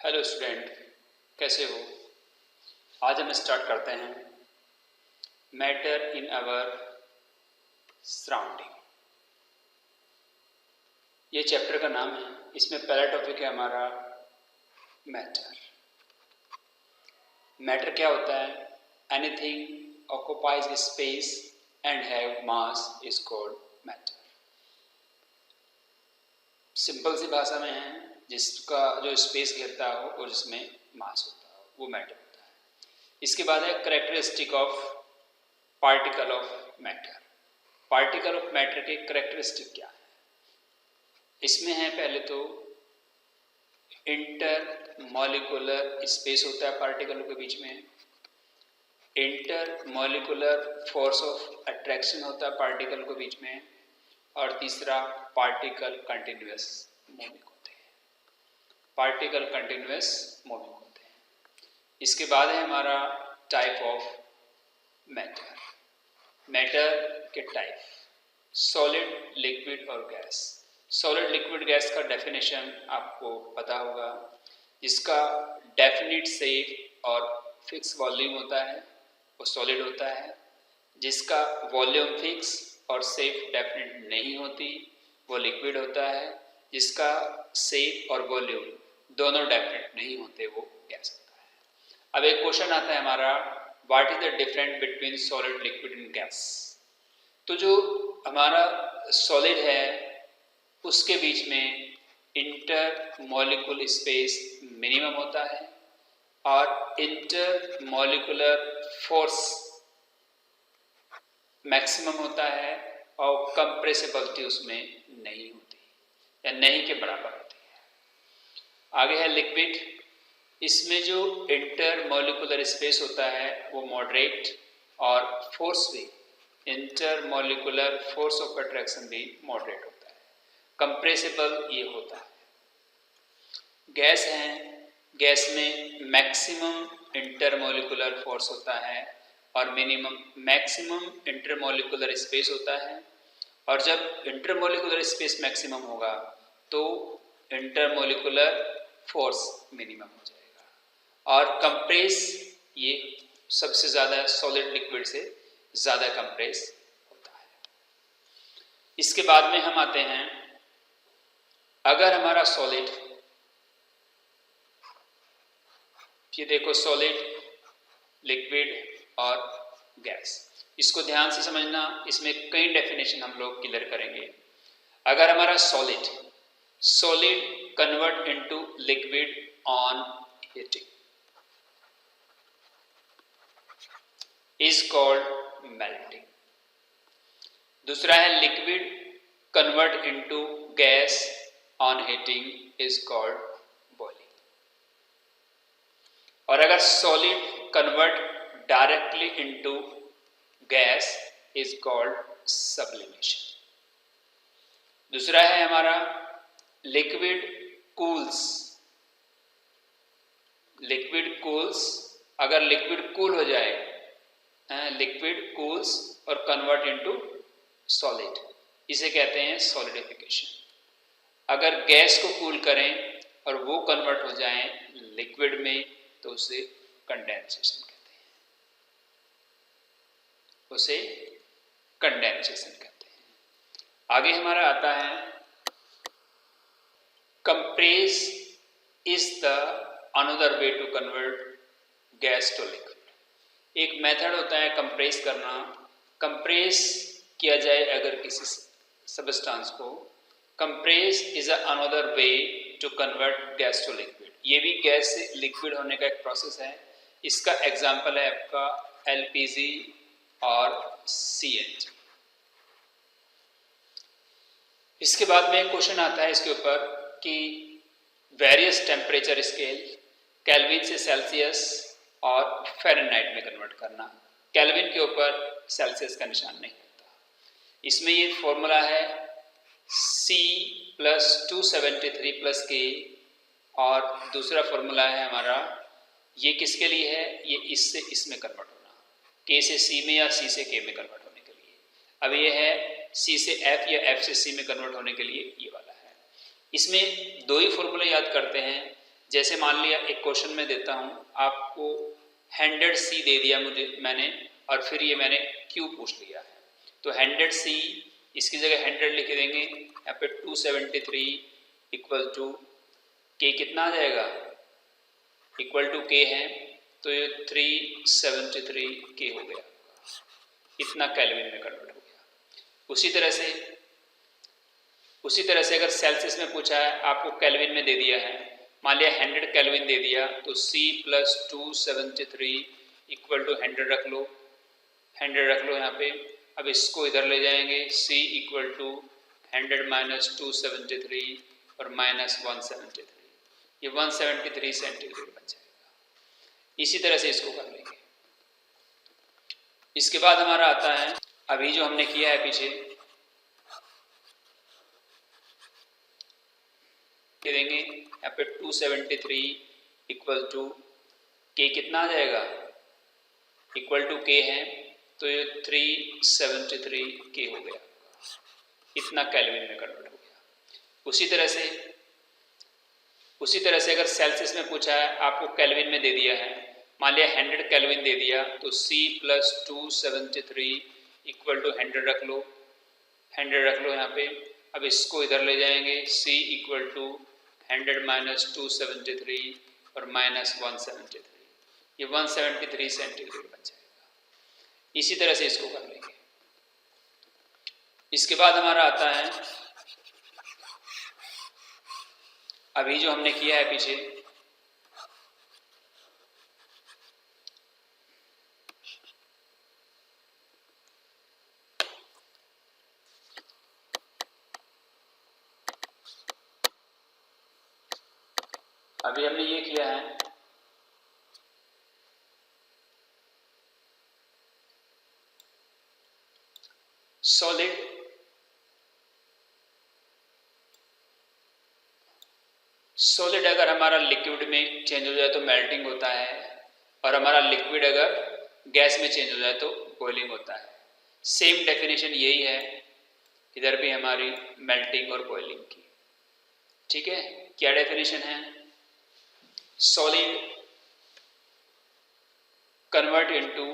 Hello student, कैसे हो? आज हम स्टार्ट करते हैं मैटर इन आवर सराउंडिंग। ये चैप्टर का नाम है। इसमें पहला टॉपिक है हमारा मैटर। मैटर क्या होता है? Anything occupies space and have mass is called matter. Simple सी भाषा में है, जिसका जो स्पेस घेरता हो और जिसमें मास होता हो वो मैटर होता है। इसके बाद है characteristic of particle of matter. Particle of matter के करेक्टरिस्टिक क्या है? इसमें है पहले तो इंटर मॉलिक्यूलर स्पेस होता है पार्टिकलों के बीच में। Inter molecular force of attraction होता है पार्टिकल के बीच में। और तीसरा पार्टिकल कंटिन्यूअस मूविंग होते हैं। पार्टिकल कंटिन्यूअस मूविंग होते हैं। इसके बाद है हमारा टाइप ऑफ मैटर। मैटर के टाइप सॉलिड, लिक्विड और गैस। सॉलिड, लिक्विड, गैस का डेफिनेशन आपको पता होगा, जिसका डेफिनिट शेप और फिक्स वॉल्यूम होता है वो सॉलिड होता है। जिसका वॉल्यूम फिक्स और शेप डेफिनेट नहीं होती वो लिक्विड होता है। जिसका शेप और वॉल्यूम दोनों डेफिनेट नहीं होते वो गैस होता है। अब एक क्वेश्चन आता है हमारा, what is the difference between solid, liquid and gas. तो जो हमारा सॉलिड है उसके बीच में इंटर मॉलिक्यूल स्पेस मिनिमम होता है और इंटर मॉलिक्यूलर फोर्स मैक्सिमम होता है और कंप्रेसिबिलिटी उसमें नहीं होती या नहीं के बराबर होती है। आगे है लिक्विड। इसमें जो इंटर मॉलिक्यूलर स्पेस होता है वो मॉडरेट और फोर्स भी, inter molecular force of attraction भी मॉडरेट होता है। कंप्रेसिबल ये होता है। गैस है, गैस में मैक्सिमम इंटर मॉलिक्यूलर फोर्स होता है और मैक्सिमम इंटरमॉलिक्यूलर स्पेस होता है। और जब इंटरमॉलिक्यूलर स्पेस मैक्सिमम होगा तो इंटरमॉलिक्यूलर फोर्स मिनिमम हो जाएगा। और कंप्रेस ये सबसे ज़्यादा सॉलिड लिक्विड से ज़्यादा कंप्रेस होता है। इसके बाद में हम आते हैं, अगर हमारा सॉलिड, ये देखो सॉलिड, लिक्विड और गैस, इसको ध्यान से समझना। इसमें कई डेफिनेशन हम लोग क्लियर करेंगे। अगर हमारा solid convert into liquid on heating is called melting. दूसरा है liquid convert into gas on heating is called boiling. और अगर solid convert directly into gas is called sublimation. दूसरा है हमारा liquid cools। liquid cools, अगर liquid cool हो जाए, liquid cools और convert into solid, इसे कहते हैं solidification। अगर गैस को कूल करें और वो कन्वर्ट हो जाए लिक्विड में तो उसे कंडेंसेशन कहते हैं। आगे हमारा आता है compress is the another way to convert gas to liquid. एक मेथड होता है कंप्रेस करना। कंप्रेस किया जाए अगर किसी सबस्टेंस को, compress is another way to convert gas to liquid. ये भी गैस से लिक्विड होने का एक प्रोसेस है। इसका एग्जाम्पल है आपका एलपीजी और CNG। इसके बाद में एक क्वेश्चन आता है इसके ऊपर कि वेरियस टेम्परेचर स्केल, केल्विन से सेल्सियस और फ़ारेनहाइट में कन्वर्ट करना। केल्विन के ऊपर सेल्सियस का निशान नहीं होता। इसमें ये फॉर्मूला है C + 273 + K और दूसरा फॉर्मूला है हमारा, ये किसके लिए है? ये इससे इसमें कन्वर्ट होना, K से C में या C से K में कन्वर्ट होने के लिए। अब ये है C से F या F से C में कन्वर्ट होने के लिए ये वाला है। इसमें दो ही फॉर्मूले याद करते हैं। जैसे मान लिया एक क्वेश्चन में देता हूँ आपको 100C दे दिया मैंने और फिर ये मैंने Q पूछ लिया है, तो 100C इसकी जगह 100 लिख देंगे, यहाँ पे 273 इक्वल टू K कितना आ जाएगा, इक्वल टू K है तो ये 373 K हो गया, इतना केल्विन में कन्वर्ट हो गया। उसी तरह से अगर सेल्सियस में पूछा है, आपको केल्विन में दे दिया है, मान लिया 100 केल्विन दे दिया, तो C प्लस 273 इक्वल टू 100 रख लो, 100 रख लो यहाँ पे। अब इसको इधर ले जाएंगे, C इक्वल टू 100 माइनस 273 और माइनस 173, ये 173 सेंटीग्रेड बन जाएगा। इसी तरह से इसको कर लेंगे। इसके बाद हमारा आता है अभी जो हमने किया है पीछे, देंगे यहाँ पे 273 इक्वल टू K कितना आ जाएगा, इक्वल टू K है तो ये 373 K हो गया, इतना केल्विन में कन्वर्ट हो गया। उसी तरह से अगर सेल्सियस में पूछा है, आपको केल्विन में दे दिया है, मान लिया 100 केल्विन दे दिया, तो C प्लस 273 इक्वल टू 100 रख लो, 100 रख लो यहाँ पे। अब इसको इधर ले जाएंगे, C इक्वल टू 100 माइनस 273 और माइनस 173, ये 173 सेंटीग्रेड बन जाएगा। इसी तरह से इसको कर लेंगे। इसके बाद हमारा आता है अभी जो हमने किया है पीछे, अभी हमने ये किया है सॉलिड अगर हमारा लिक्विड में चेंज हो जाए तो मेल्टिंग होता है, और हमारा लिक्विड अगर गैस में चेंज हो जाए तो बॉइलिंग होता है। सेम डेफिनेशन यही है इधर भी हमारी मेल्टिंग और बॉइलिंग की। ठीक है, क्या डेफिनेशन है, solid convert into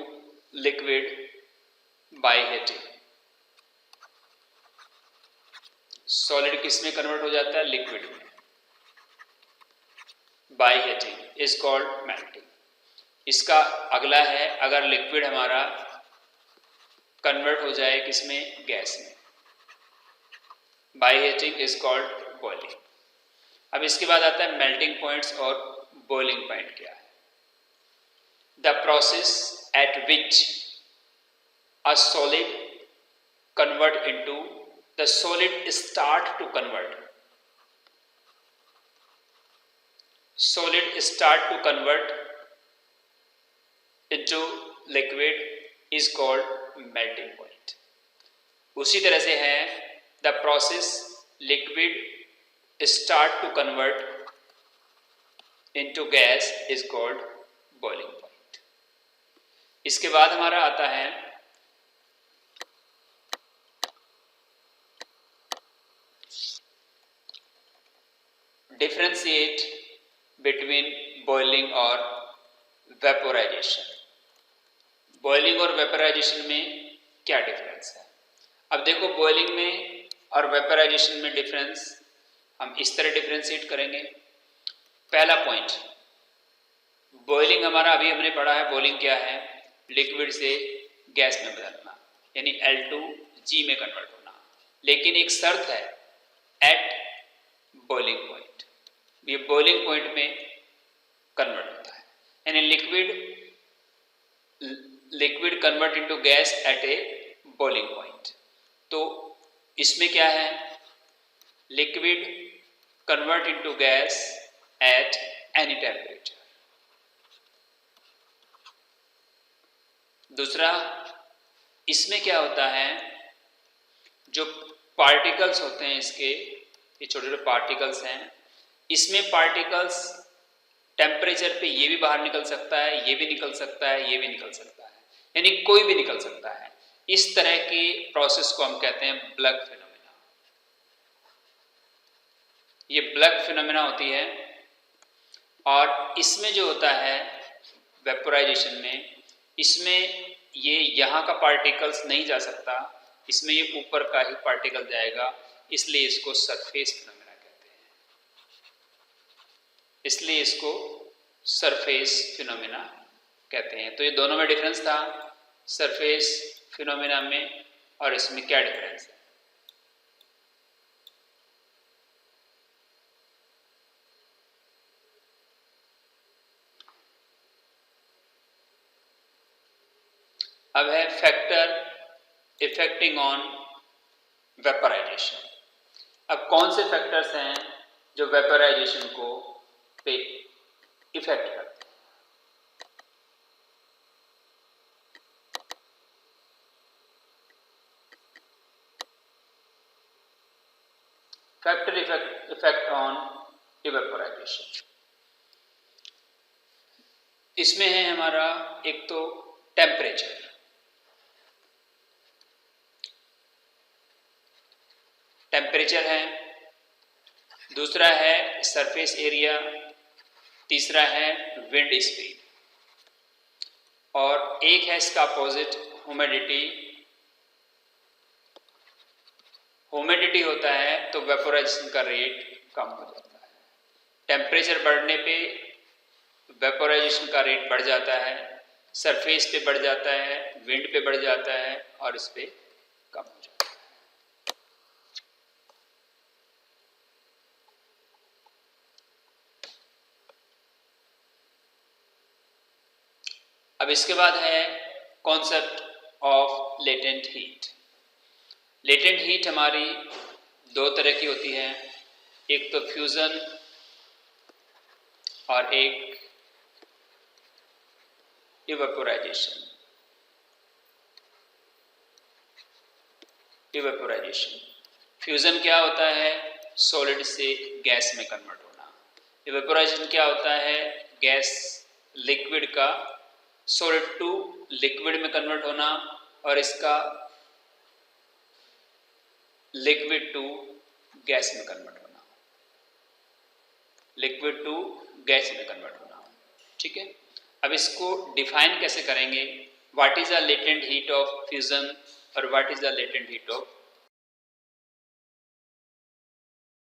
liquid by heating. Solid किस में कन्वर्ट हो जाता है, लिक्विड में, by heating is called melting. इसका अगला है अगर लिक्विड हमारा कन्वर्ट हो जाए किसमें, गैस में, by heating is called boiling. अब इसके बाद आता है मेल्टिंग पॉइंट्स और बॉइलिंग पॉइंट क्या है। The process at which a solid convert into the solid start to convert, solid start to convert into liquid is called melting point। उसी तरह से है the process liquid start to convert into gas is called boiling point। इसके बाद हमारा आता है differentiate between boiling और वेपोराइजेशन। बॉइलिंग और वेपोराइजेशन में क्या डिफरेंस है। अब देखो बॉइलिंग में और वेपोराइजेशन में डिफरेंस हम इस तरह डिफरेंशिएट करेंगे। पहला पॉइंट, बॉइलिंग हमारा अभी हमने पढ़ा है, बॉइलिंग क्या है, लिक्विड से गैस में बदलना, यानी L2G में कन्वर्ट होना। लेकिन एक शर्त है, एट बॉइलिंग पॉइंट, ये बॉइलिंग पॉइंट में कन्वर्ट होता है, यानी liquid convert into gas at A boiling point. तो इसमें क्या है, liquid convert into gas at any temperature. दूसरा, इसमें क्या होता है, जो पार्टिकल्स होते हैं इसके, ये छोटे छोटे पार्टिकल्स हैं, इसमें पार्टिकल्स टेम्परेचर पे ये भी बाहर निकल सकता है, ये भी निकल सकता है, ये भी निकल सकता है, यानी कोई भी निकल सकता है। इस तरह की प्रोसेस को हम कहते हैं ब्लग फिनोमेना। ये ब्लग फिनोमेना होती है और इसमें जो होता है वेपोराइजेशन में, इसमें ये यहाँ का पार्टिकल्स नहीं जा सकता, इसमें ये ऊपर का ही पार्टिकल जाएगा, इसलिए इसको सरफेस फिनोमेना कहते हैं। इसलिए इसको सरफेस फिनोमेना कहते हैं। तो ये दोनों में डिफरेंस था, सरफेस फिनोमेना में और इसमें क्या डिफरेंस है। अब है फैक्टर इफेक्टिंग ऑन वेपराइजेशन। अब कौन से फैक्टर्स हैं जो वेपराइजेशन को पे इफेक्ट करते हैं। फैक्टर इफेक्ट ऑन इवेपोराइजेशन, इसमें है हमारा एक तो टेम्परेचर, टेम्परेचर है, दूसरा है सरफेस एरिया, तीसरा है विंड स्पीड, और एक है इसका अपोजिट ह्यूमिडिटी। ह्यूमिडिटी होता है तो वेपोराइजेशन का रेट कम हो जाता है। टेम्परेचर बढ़ने पे वेपोराइजेशन का रेट बढ़ जाता है, सरफेस पे बढ़ जाता है, विंड पे बढ़ जाता है और इस पे कम हो जाता है। अब इसके बाद है concept of latent heat. Latent heat हमारी दो तरह की होती है, एक तो फ्यूजन और एक इवेपोराइजेशन। इवेपोराइजेशन, फ्यूजन क्या होता है, सॉलिड से गैस में कन्वर्ट होना। इवेपोराइजेशन क्या होता है, गैस लिक्विड का सॉलिड टू लिक्विड में कन्वर्ट होना, और इसका लिक्विड टू गैस में कन्वर्ट होना, लिक्विड टू गैस में कन्वर्ट होना। ठीक है, अब इसको डिफाइन कैसे करेंगे, what is the latent heat of fusion और what is the latent heat of